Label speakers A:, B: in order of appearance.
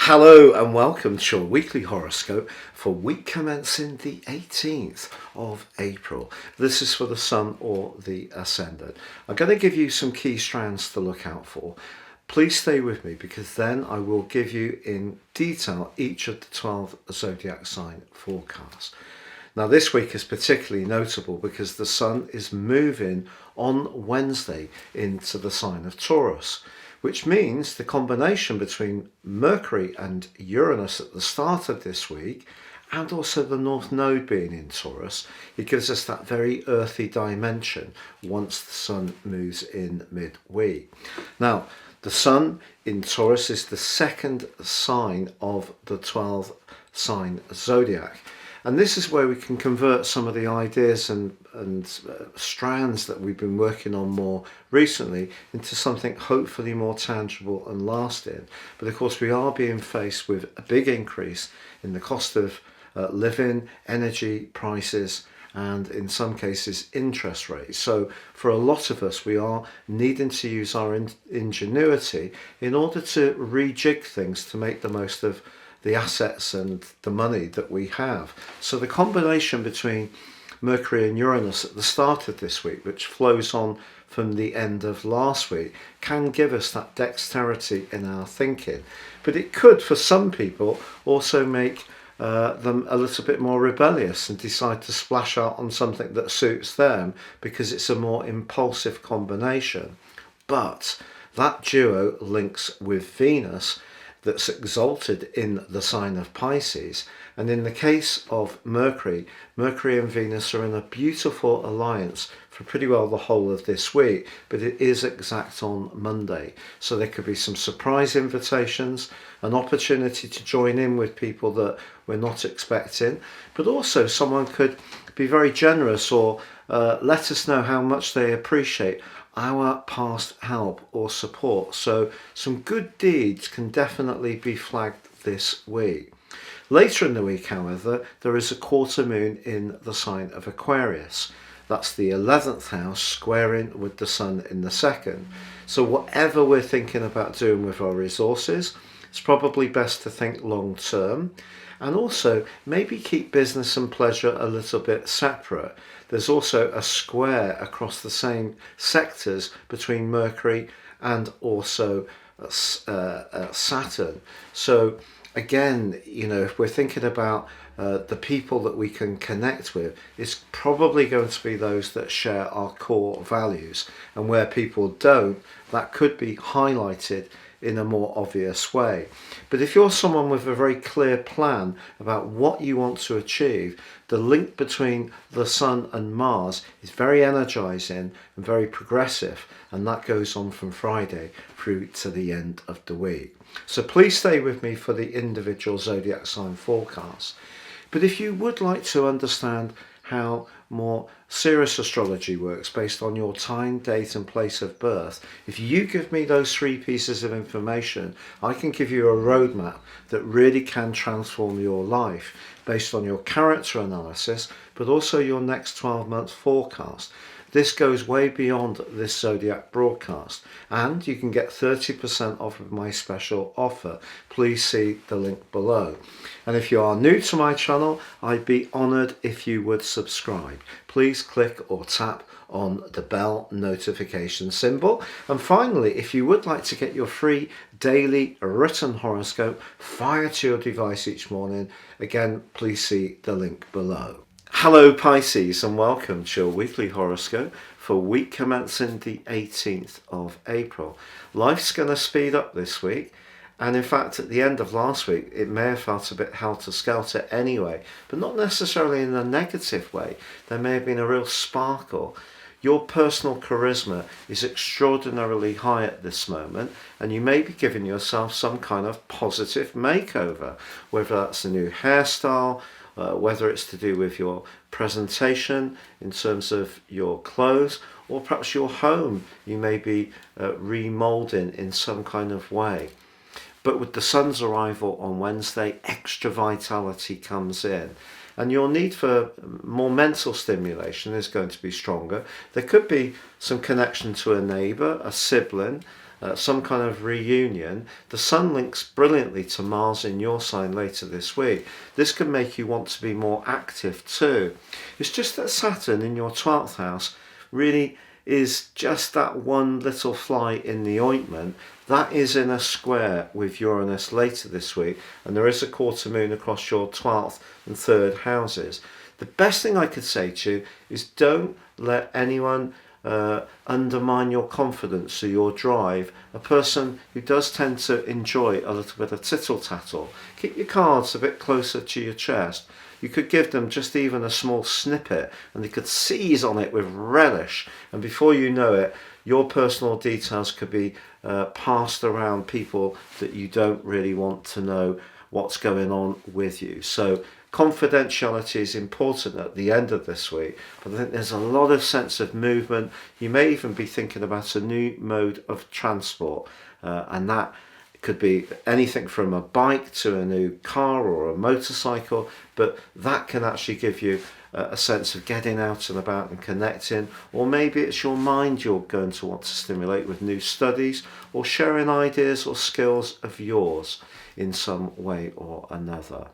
A: Hello and welcome to your weekly horoscope for week commencing the 18th of April. This is for the Sun or the Ascendant. I'm going to give you some key strands to look out for. Please stay with me because then I will give you in detail each of the 12 zodiac sign forecasts. Now this week is particularly notable because the Sun is moving on Wednesday into the sign of Taurus, which means the combination between Mercury and Uranus at the start of this week and also the North Node being in Taurus, it gives us that very earthy dimension once the Sun moves in midweek. Now, the Sun in Taurus is the second sign of the 12 sign zodiac. And this is where we can convert some of the ideas and strands that we've been working on more recently into something hopefully more tangible and lasting. But of course, we are being faced with a big increase in the cost of living, energy prices, and in some cases interest rates. So for a lot of us, we are needing to use our ingenuity in order to rejig things to make the most of the assets and the money that we have. So the combination between Mercury and Uranus at the start of this week, which flows on from the end of last week, can give us that dexterity in our thinking. But it could, for some people, also make them a little bit more rebellious and decide to splash out on something that suits them because it's a more impulsive combination. But that duo links with Venus that's exalted in the sign of Pisces, and in the case of Mercury and Venus are in a beautiful alliance for pretty well the whole of this week, but it is exact on Monday, so there could be some surprise invitations, an opportunity to join in with people that we're not expecting, but also someone could be very generous or let us know how much they appreciate our past help or support. So some good deeds can definitely be flagged this week. Later in the week, however, there is a quarter moon in the sign of Aquarius. That's the 11th house squaring with the Sun in the second. So whatever we're thinking about doing with our resources, it's probably best to think long term. And also maybe keep business and pleasure a little bit separate. There's also a square across the same sectors between Mercury and also Saturn. So again, if we're thinking about the people that we can connect with, it's probably going to be those that share our core values. And where people don't, that could be highlighted in a more obvious way. But if you're someone with a very clear plan about what you want to achieve, the link between the Sun and Mars is very energizing and very progressive, and that goes on from Friday through to the end of the week. So please stay with me for the individual zodiac sign forecast. But if you would like to understand how more serious astrology works based on your time, date and place of birth, if you give me those 3 pieces of information, I can give you a roadmap that really can transform your life based on your character analysis, but also your next 12-month forecast. This goes way beyond this Zodiac broadcast, and you can get 30% off of my special offer. Please see the link below. And if you are new to my channel, I'd be honoured if you would subscribe. Please click or tap on the bell notification symbol. And finally, if you would like to get your free daily written horoscope fired to your device each morning, again, please see the link below. Hello Pisces and welcome to your weekly horoscope for week commencing the 18th of April. Life's going to speed up this week, and in fact at the end of last week it may have felt a bit helter-skelter anyway, but not necessarily in a negative way. There may have been a real sparkle. Your personal charisma is extraordinarily high at this moment, and you may be giving yourself some kind of positive makeover, whether that's a new hairstyle, whether it's to do with your presentation in terms of your clothes, or perhaps your home you may be remoulding in some kind of way. But with the Sun's arrival on Wednesday, extra vitality comes in, and your need for more mental stimulation is going to be stronger. There could be some connection to a neighbour, a sibling, some kind of reunion. The Sun links brilliantly to Mars in your sign later this week. This can make you want to be more active too. It's just that Saturn in your 12th house really is just that one little fly in the ointment. That is in a square with Uranus later this week, and there is a quarter moon across your 12th and 3rd houses. The best thing I could say to you is don't let anyone undermine your confidence or your drive. A person who does tend to enjoy a little bit of tittle tattle, keep your cards a bit closer to your chest. You could give them just even a small snippet and they could seize on it with relish, and before you know it, your personal details could be passed around people that you don't really want to know what's going on with you. So confidentiality is important at the end of this week, but I think there's a lot of sense of movement. You may even be thinking about a new mode of transport, and that could be anything from a bike to a new car or a motorcycle, but that can actually give you a sense of getting out and about and connecting. Or maybe it's your mind you're going to want to stimulate with new studies or sharing ideas or skills of yours in some way or another.